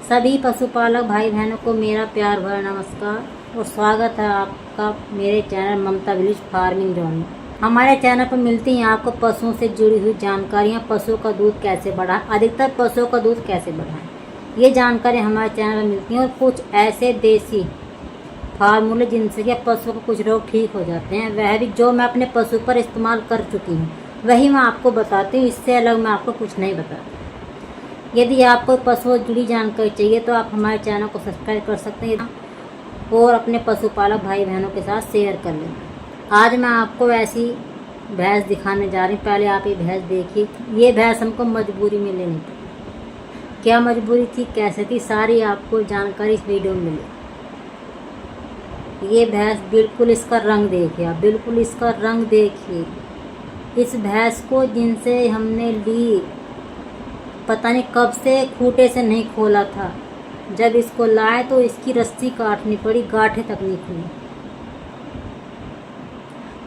सभी पशुपालक भाई बहनों को मेरा प्यार भरा नमस्कार और स्वागत है आपका मेरे चैनल ममता विलेज फार्मिंग जोन में। हमारे चैनल पर मिलती हैं आपको पशुओं से जुड़ी हुई जानकारियाँ, पशुओं का दूध कैसे बढ़ाएं, अधिकतर पशुओं का दूध कैसे बढ़ाएं, ये जानकारी हमारे चैनल पर मिलती हैं। और कुछ ऐसे देसी फार्मूले जिनसे कि पशुओं को कुछ रोग ठीक हो जाते हैं, वह भी जो मैं अपने पशु पर इस्तेमाल कर चुकी हूँ वही मैं आपको बताती हूँ। इससे अलग मैं आपको कुछ नहीं बताती। यदि आपको पशुओं से जुड़ी जानकारी चाहिए तो आप हमारे चैनल को सब्सक्राइब कर सकते हैं और अपने पशुपालक भाई बहनों के साथ शेयर कर लें। आज मैं आपको ऐसी भैंस दिखाने जा रही हूँ। पहले आप ये भैंस देखिए। ये भैंस हमको मजबूरी में लेनी पड़ी। क्या मजबूरी थी, कैसे थी, सारी आपको जानकारी इस वीडियो में मिली। ये भैंस बिल्कुल, इसका रंग देखिए आप, बिल्कुल इसका रंग देखिए। इस भैंस को जिनसे हमने ली पता नहीं कब से खूंटे से नहीं खोला था। जब इसको लाए तो इसकी रस्सी काटनी पड़ी, गांठें तक नहीं खुली।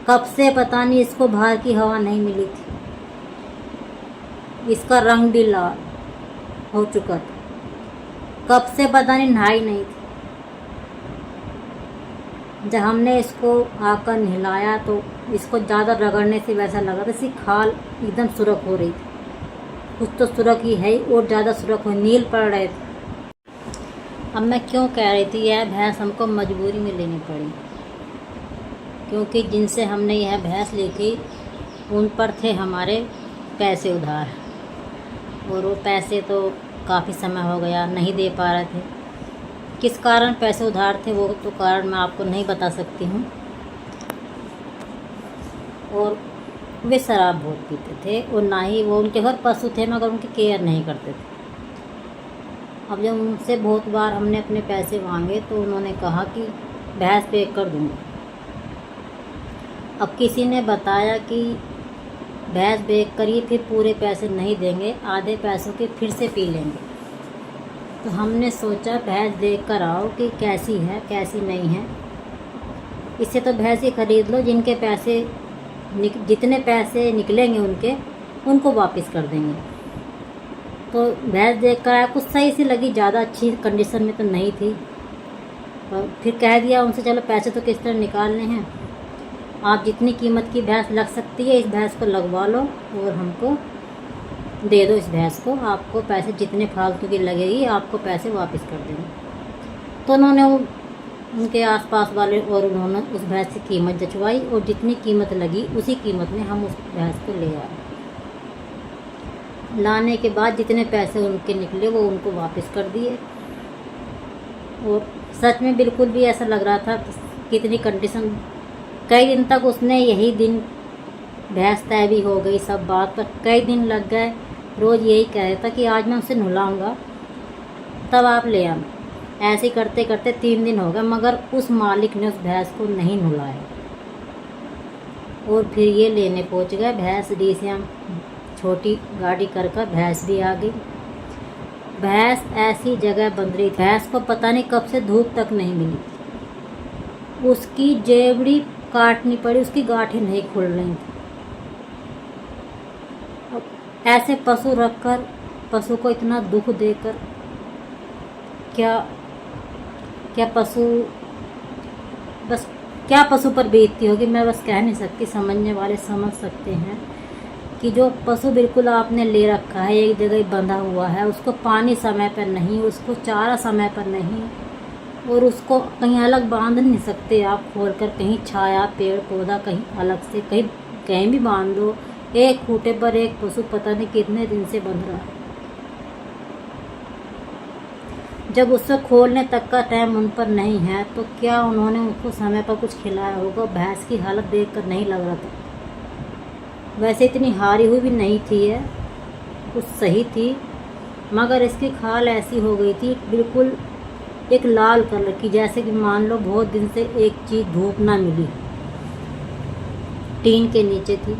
कब से पता नहीं इसको बाहर की हवा नहीं मिली थी। इसका रंग भी लाल हो चुका था। कब से पता नहीं नहाई नहीं थी। जब हमने इसको आकर नहलाया तो इसको ज़्यादा रगड़ने से वैसा लगा था इसकी खाल एकदम सुरख हो रही थी। कुछ तो सुरख ही है और ज़्यादा सुरख हो, नील पड़ रहे थे। अब मैं क्यों कह रही थी यह भैंस हमको मजबूरी में लेनी पड़ी, क्योंकि जिनसे हमने यह भैंस ली थी उन पर थे हमारे पैसे उधार, और वो पैसे तो काफ़ी समय हो गया नहीं दे पा रहे थे। किस कारण पैसे उधार थे वो तो कारण मैं आपको नहीं बता सकती हूँ। और वे शराब बहुत पीते थे और ना ही वो, उनके घर पशु थे मगर उनकी केयर नहीं करते थे। अब जब उनसे बहुत बार हमने अपने पैसे मांगे तो उन्होंने कहा कि भैंस पे कर दूँगा। अब किसी ने बताया कि भैंस बेच कर ही फिर पूरे पैसे नहीं देंगे, आधे पैसों के फिर से पी लेंगे। तो हमने सोचा भैंस देख कर आओ कि कैसी है कैसी नहीं है। इससे तो भैंस ही खरीद लो जिनके पैसे जितने पैसे निकलेंगे उनको वापस कर देंगे। तो भैंस देख कर आया, कुछ सही सी लगी, ज़्यादा अच्छी कंडीशन में तो नहीं थी। और फिर कह दिया उनसे चलो पैसे तो किस तरह निकालने हैं, आप जितनी कीमत की भैंस लग सकती है इस भैंस को लगवा लो और हमको दे दो। इस भैंस को आपको पैसे जितने फालतू की लगेगी आपको पैसे वापस कर देंगे। तो उन्होंने उनके आसपास वाले और उन्होंने उस भैंस की कीमत जचवाई और जितनी कीमत लगी उसी कीमत में हम उस भैंस को ले आए। लाने के बाद जितने पैसे उनके निकले वो उनको वापस कर दिए। और सच में बिल्कुल भी ऐसा लग रहा था कितनी कंडीशन। कई दिन तक उसने यही दिन, भैंस तय भी हो गई सब बात, पर कई दिन लग गए। रोज़ यही कह रहा था कि आज मैं उसे नहलाऊँगा तब आप ले आना। ऐसे करते करते 3 दिन हो गए मगर उस मालिक ने उस भैंस को नहीं नहलाया। और फिर ये लेने पहुंच गए भैंस। डीसीएम छोटी गाड़ी कर भैंस भी आ गई। भैंस ऐसी जगह बंध रही, भैंस को पता नहीं कब से धूप तक नहीं मिली थी। उसकी जेबड़ी काटनी पड़ी, उसकी गांठें नहीं खुल रही थी। अब ऐसे पशु रखकर पशु को इतना दुख देकर क्या पशु, बस क्या पशु पर बीतती होगी मैं बस कह नहीं सकती। समझने वाले समझ सकते हैं कि जो पशु बिल्कुल आपने ले रखा है, एक जगह बंधा हुआ है, उसको पानी समय पर नहीं, उसको चारा समय पर नहीं, और उसको कहीं अलग बांध नहीं सकते आप खोल कर, कहीं छाया पेड़ पौधा कहीं अलग से कहीं भी बांध दो। एक खूंटे पर एक पशु पता नहीं कितने दिन से बंध रहा है। जब उससे खोलने तक का टाइम उन पर नहीं है तो क्या उन्होंने उसको समय पर कुछ खिलाया होगा। भैंस की हालत देखकर नहीं लग रहा था, वैसे इतनी हारी हुई भी नहीं थी है, कुछ सही थी, मगर इसकी खाल ऐसी हो गई थी बिल्कुल एक लाल कलर की, जैसे कि मान लो बहुत दिन से एक चीज़ धूप ना मिली। टीन के नीचे थी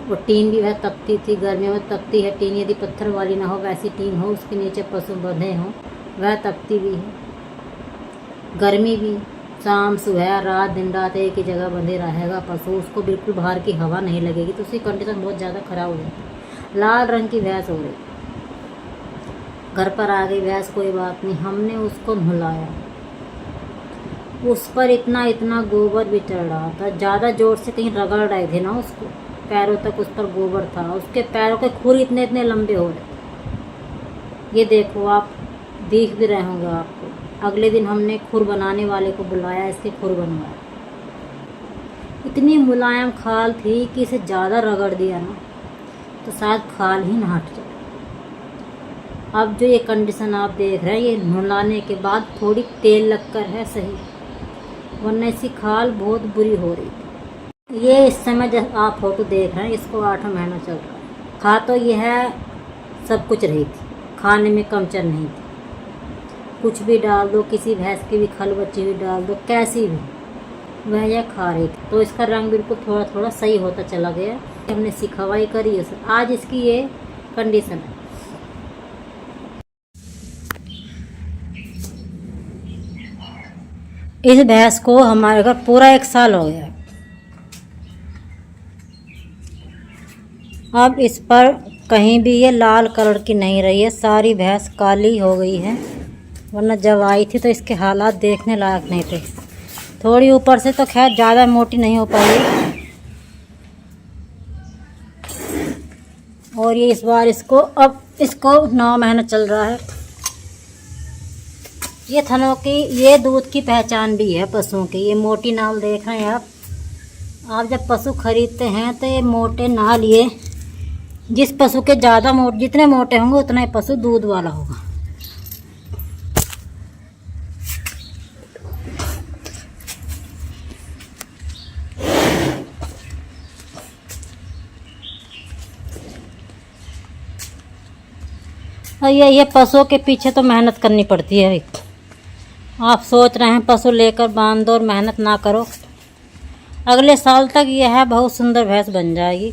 और टीन भी वह तपती थी, गर्मियों में तपती है टीन, यदि पत्थर वाली ना हो वैसी टीन हो, उसके नीचे पशु बंधे हों, वह तपती भी है। गर्मी भी, शाम सुबह रात दिन रात एक ही जगह बंधे रहेगा पशु, उसको बिल्कुल बाहर की हवा नहीं लगेगी तो उसकी कंडीशन बहुत ज़्यादा ख़राब हो जाती है। लाल रंग की भैंस हो रही। घर पर आ गई भैंस, कोई बात नहीं, हमने उसको नहलाया। उस पर इतना इतना गोबर भी चढ़ रहा था, ज़्यादा जोर से कहीं रगड़ रहे थे ना उसको, पैरों तक उस पर गोबर था, उसके पैरों के खुर इतने इतने लंबे हो रहे थे। ये देखो, आप देख भी रहे होंगे आपको। अगले दिन हमने खुर बनाने वाले को बुलाया, इसके खुर बनवाया। इतनी मुलायम खाल थी कि इसे ज़्यादा रगड़ दिया ना तो शायद खाल ही ना हट जाए। अब जो ये कंडीशन आप देख रहे हैं, ये नहलाने के बाद थोड़ी तेल लगकर है सही, वरना इसकी खाल बहुत बुरी हो रही थी। ये इस समय जब आप फोटो देख रहे हैं, इसको 8 महीना चल रहा है। खा तो यह सब कुछ रही थी, खाने में कमचर नहीं थी। कुछ भी डाल दो, किसी भैंस की भी खल बची हुई डाल दो, कैसी भी, वह यह खा रही थी। तो इसका रंग बिल्कुल थोड़ा थोड़ा सही होता चला गया। हमने सिखवाई करी, आज इसकी ये कंडीशन है। इस भैंस को हमारे घर पूरा 1 साल हो गया। अब इस पर कहीं भी ये लाल कलर की नहीं रही है, सारी भैंस काली हो गई है। वरना जब आई थी तो इसके हालात देखने लायक नहीं थे। थोड़ी ऊपर से तो खैर ज़्यादा मोटी नहीं हो पाई, और ये इस बार अब इसको 9 महीना चल रहा है। ये थनों की, ये दूध की पहचान भी है पशुओं की। ये मोटी नाल देख रहे हैं आप जब पशु खरीदते हैं तो ये मोटे नाल, ये जिस पशु के ज़्यादा जितने मोटे होंगे उतना ही पशु दूध वाला होगा। और ये पशुओं के पीछे तो मेहनत करनी पड़ती है। आप सोच रहे हैं पशु लेकर बांध दो और मेहनत ना करो, अगले साल तक यह बहुत सुंदर भैंस बन जाएगी।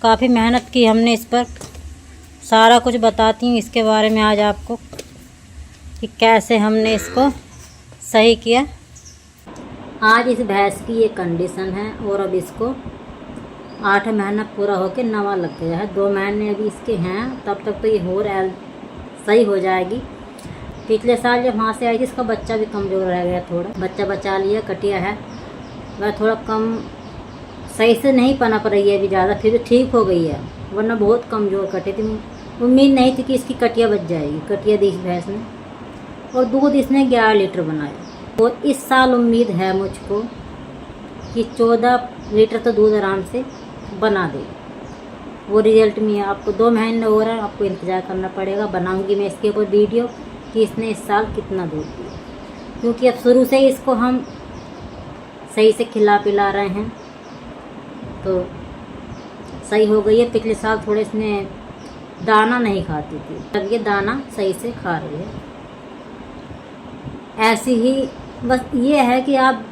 काफ़ी मेहनत की हमने इस पर, सारा कुछ बताती हूँ इसके बारे में आज आपको कि कैसे हमने इसको सही किया। आज इस भैंस की ये कंडीशन है, और अब इसको 8 महीना पूरा होकर 9वां लग गया है। 2 महीने अभी इसके हैं, तब तक तो ये सही हो जाएगी। पिछले साल जब वहाँ से आई थी, इसका बच्चा भी कमज़ोर रह गया, थोड़ा बच्चा बचा लिया, कटिया है, वह थोड़ा कम सही से नहीं पनप रही है अभी ज़्यादा, फिर भी ठीक हो गई है, वरना बहुत कमज़ोर कटी थी। उम्मीद नहीं थी कि इसकी कटिया बच जाएगी। कटिया दी इस भैंस ने, और दूध इसने 11 लीटर बनाया। और इस साल उम्मीद है मुझको कि 14 लीटर तो दूध आराम से बना दे। वो रिजल्ट में आपको 2 महीने हो रहा है, आपको इंतज़ार करना पड़ेगा। बनाऊंगी मैं इसके ऊपर वीडियो कि इसने इस साल कितना दूध दिया, क्योंकि अब शुरू से ही इसको हम सही से खिला पिला रहे हैं तो सही हो गई है। पिछले साल थोड़े इसने दाना नहीं खाती थी, अब ये दाना सही से खा रही है। ऐसी ही बस ये है कि आप,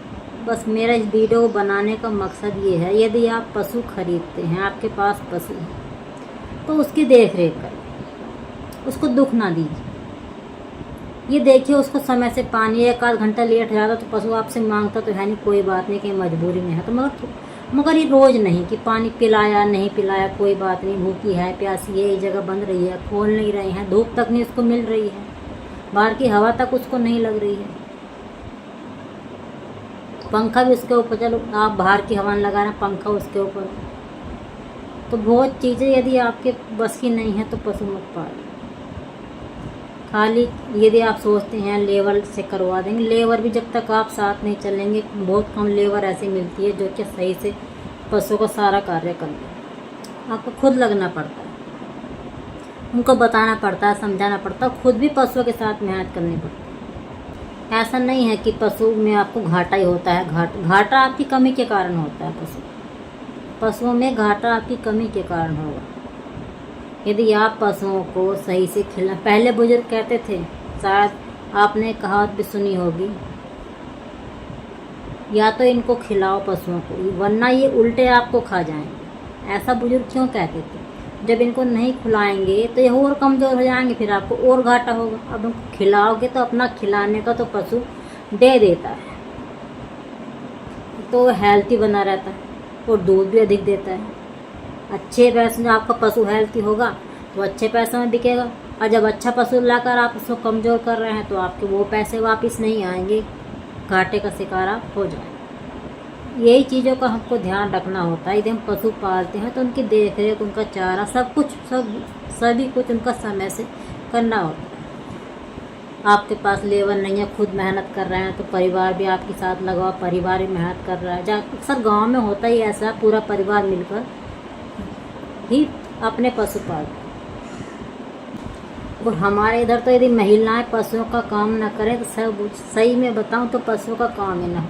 बस मेरा इस वीडियो को बनाने का मकसद ये है, यदि आप पशु खरीदते हैं, आपके पास पशु है, तो उसकी देख रेख करें, उसको दुख ना दीजिए। ये देखिए, उसको समय से पानी 1 आध घंटा लेट हो जाता तो पशु आपसे मांगता तो है नहीं, कोई बात नहीं, कहीं मजबूरी में है तो, मगर ये रोज़ नहीं कि पानी पिलाया नहीं पिलाया, कोई बात नहीं, भूखी है प्यासी है, ये जगह बंद रही है, खोल नहीं रहे हैं, धूप तक नहीं उसको मिल रही है, बाहर की हवा तक उसको नहीं लग रही है, पंखा भी उसके ऊपर, चलो आप बाहर की हवा लगा रहे हैं, पंखा उसके ऊपर, तो बहुत चीज़ें यदि आपके बस की नहीं है तो पशु मत पालें। खाली यदि आप सोचते हैं लेबर से करवा देंगे, लेबर भी जब तक आप साथ नहीं चलेंगे, बहुत कम लेबर ऐसी मिलती है जो कि सही से पशु का सारा कार्य कर ले। आपको खुद लगना पड़ता है, उनको बताना पड़ता है, समझाना पड़ता है, खुद भी पशुओं के साथ मेहनत करनी पड़ती है। ऐसा नहीं है कि पशु में आपको घाटा ही होता है, घाटा आपकी कमी के कारण होता है। पशुओं में घाटा आपकी कमी के कारण होगा यदि आप पशुओं को सही से खिला। पहले बुजुर्ग कहते थे, शायद आपने कहावत भी सुनी होगी, या तो इनको खिलाओ पशुओं को, वरना ये उल्टे आपको खा जाएंगे। ऐसा बुजुर्ग क्यों कहते थे? जब इनको नहीं खिलाएंगे तो ये और कमज़ोर हो जाएंगे, फिर आपको और घाटा होगा। अब उनको खिलाओगे तो अपना खिलाने का तो पशु दे देता है, तो हेल्थी बना रहता है और दूध भी अधिक देता है। अच्छे पैसे में आपका पशु हेल्थी होगा तो अच्छे पैसों में बिकेगा, और जब अच्छा पशु लाकर आप उसको कमज़ोर कर रहे हैं तो आपके वो पैसे वापस नहीं आएंगे, घाटे का शिकार आप हो जाए। यही चीज़ों का हमको ध्यान रखना होता है। यदि हम पशु पालते हैं तो उनकी देख रेख, उनका चारा, सभी कुछ उनका समय से करना होता है। आपके पास लेबर नहीं है, खुद मेहनत कर रहे हैं तो परिवार भी आपके साथ लगा, परिवार भी मेहनत कर रहा है। अक्सर गांव में होता ही ऐसा, पूरा परिवार मिलकर ही अपने पशु पालते हैं। और हमारे इधर तो यदि महिलाएं पशुओं का काम न करें तो सब सही में बताऊं तो पशुओं का काम ही ना हो।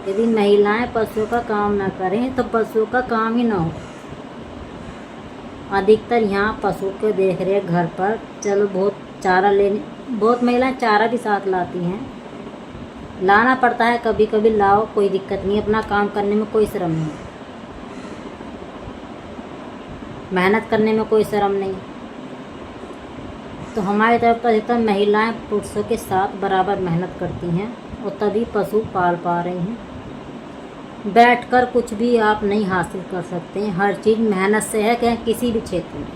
यदि महिलाएं पशुओं का काम न करें तो पशुओं का काम ही ना हो। अधिकतर यहाँ पशु के देख रेख घर पर, चलो बहुत महिलाएं चारा भी साथ लाती हैं, लाना पड़ता है कभी कभी, लाओ कोई दिक्कत नहीं, अपना काम करने में कोई शर्म नहीं, मेहनत करने में कोई शर्म नहीं। तो हमारी तरफ तो अधिकतर महिलाएं पुरुषों के साथ बराबर मेहनत करती हैं और तभी पशु पाल पा रही हैं। बैठकर कुछ भी आप नहीं हासिल कर सकते हैं, हर चीज़ मेहनत से है कि किसी भी क्षेत्र में।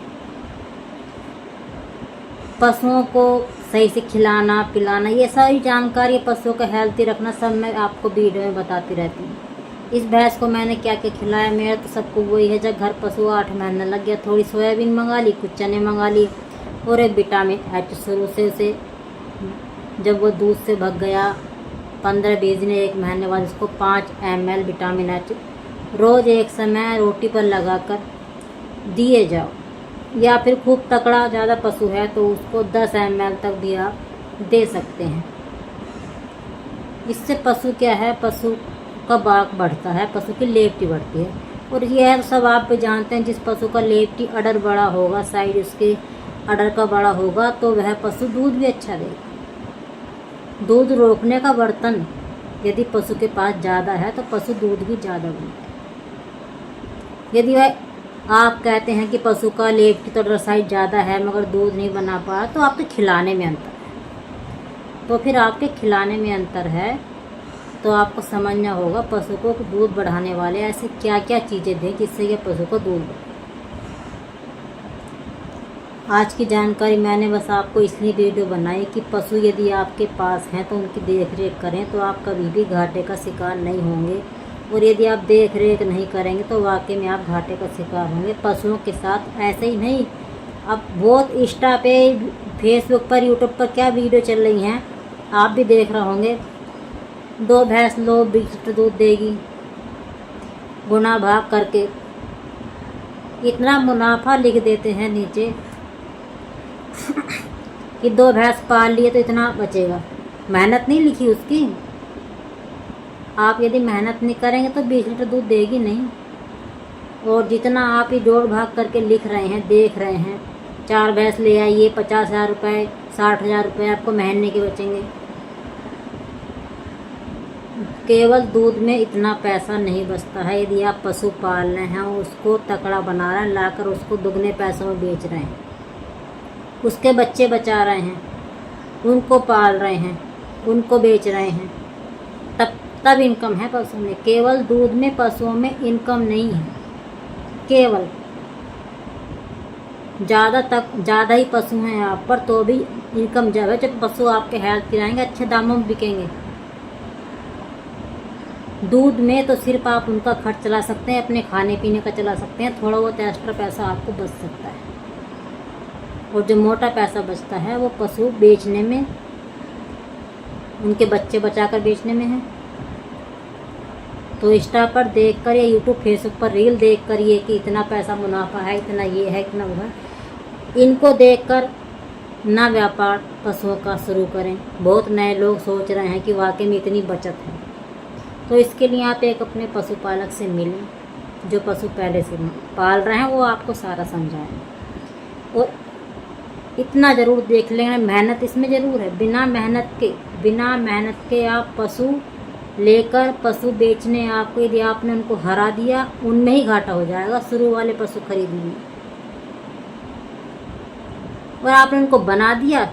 पशुओं को सही से खिलाना पिलाना, ये सारी जानकारी, पशुओं का हेल्थी रखना, सब मैं आपको वीडियो में बताती रहती हूँ। इस भैंस को मैंने क्या क्या खिलाया, मेरा तो सबको वही है। जब घर पशु 8 महीने लग गया, थोड़ी सोयाबीन मंगा ली, कुछ चने मंगा लिए और एक विटामिन एच शुरू से उसे, जब वो दूध से भग गया 15-20 दिन, 1 महीने बाद उसको 5 ml विटामिन एच रोज़ एक समय रोटी पर लगाकर दिए जाओ। या फिर खूब तकड़ा ज़्यादा पशु है तो उसको 10 ml तक भी आप दे सकते हैं। इससे पशु क्या है, पशु का बाक बढ़ता है, पशु की लेफ्टी बढ़ती है। और यह सब आप भी जानते हैं, जिस पशु का लेफ्टी अडर बड़ा होगा, साइड उसके अडर का बड़ा होगा, तो वह पशु दूध भी अच्छा देगा। दूध रोकने का बर्तन यदि पशु के पास ज़्यादा है तो पशु दूध भी ज़्यादा बनता है। यदि वह, आप कहते हैं कि पशु का लेफ्टी तो अडर साइड ज़्यादा है मगर दूध नहीं बना पा, तो आपके खिलाने में अंतर है। तो फिर आपके खिलाने में अंतर है तो आपको समझना होगा पशु को दूध बढ़ाने वाले ऐसे क्या क्या चीज़ें दें जिससे कि पशु को दूध बढ़े। आज की जानकारी मैंने बस आपको इसलिए वीडियो बनाई कि पशु यदि आपके पास हैं तो उनकी देख रेख करें तो आप कभी भी घाटे का शिकार नहीं होंगे। और यदि आप देख रेख नहीं करेंगे तो वाकई में आप घाटे का शिकार होंगे। पशुओं के साथ ऐसे ही नहीं, अब बहुत इंस्टा पे, फेसबुक पर, यूट्यूब पर क्या वीडियो चल रही हैं, आप भी देख रहे होंगे। 2 भैंस लो 20 लीटर दूध देगी, गुना भाग करके इतना मुनाफा लिख देते हैं नीचे कि 2 भैंस पाल लिए तो इतना बचेगा। मेहनत नहीं लिखी उसकी। आप यदि मेहनत नहीं करेंगे तो 20 लीटर दूध देगी नहीं। और जितना आप ही जोड़ भाग करके लिख रहे हैं, देख रहे हैं, 4 भैंस ले आइए 50,000 रुपये, 60,000 रुपये आपको महीने के बचेंगे। केवल दूध में इतना पैसा नहीं बचता है। यदि आप पशु पाल रहे हैं, उसको तकड़ा बना रहे हैं, लाकर उसको दुगने पैसों में बेच रहे हैं, उसके बच्चे बचा रहे हैं, उनको पाल रहे हैं, उनको बेच रहे हैं, तब इनकम है पशु में। केवल दूध में पशुओं में इनकम नहीं है। केवल ज़्यादा ही पशु हैं आप पर तो भी इनकम जब है, जब पशु आपके हेल्थ खिलाएंगे, अच्छे दामों में बिकेंगे। दूध में तो सिर्फ आप उनका खर्च चला सकते हैं, अपने खाने पीने का चला सकते हैं, थोड़ा बहुत एक्स्ट्रा पैसा आपको बच सकता है। और जो मोटा पैसा बचता है वो पशु बेचने में, उनके बच्चे बचाकर बेचने में है। तो इंस्टा पर देखकर या यूट्यूब फेसबुक पर रील देखकर ये कि इतना पैसा मुनाफा है, इतना ये है, इतना वो है, इनको देखकर ना व्यापार पशुओं का शुरू करें। बहुत नए लोग सोच रहे हैं कि वाकई में इतनी बचत है। तो इसके लिए आप एक अपने पशुपालक से मिलें जो पशु पहले से पाल रहे हैं, वो आपको सारा समझाएं। और इतना ज़रूर देख लें, मेहनत इसमें ज़रूर है। बिना मेहनत के आप पशु लेकर पशु बेचने, आपको यदि आपने उनको हरा दिया, उनमें ही घाटा हो जाएगा शुरू वाले पशु खरीदने में। और आपने उनको बना दिया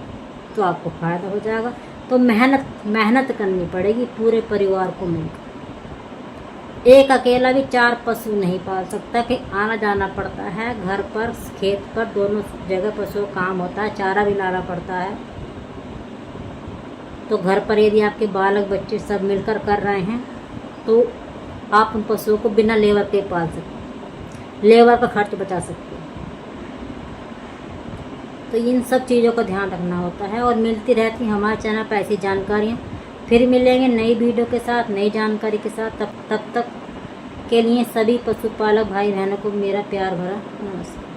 तो आपको फ़ायदा हो जाएगा। तो मेहनत करनी पड़ेगी पूरे परिवार को मिलकर। एक अकेला भी 4 पशु नहीं पाल सकता, कि आना जाना पड़ता है घर पर, खेत पर, दोनों जगह पशु काम होता है, चारा भी लाना पड़ता है। तो घर पर यदि आपके बालक बच्चे सब मिलकर कर रहे हैं तो आप उन पशुओं को बिना लेबर के पाल सकते हैं, लेबर का खर्च बचा सकते हैं। तो इन सब चीज़ों का ध्यान रखना होता है। और मिलती रहती हमारे चैनल पर ऐसी जानकारियाँ। फिर मिलेंगे नई वीडियो के साथ, नई जानकारी के साथ। तब तक के लिए सभी पशुपालक भाई बहनों को मेरा प्यार भरा नमस्कार।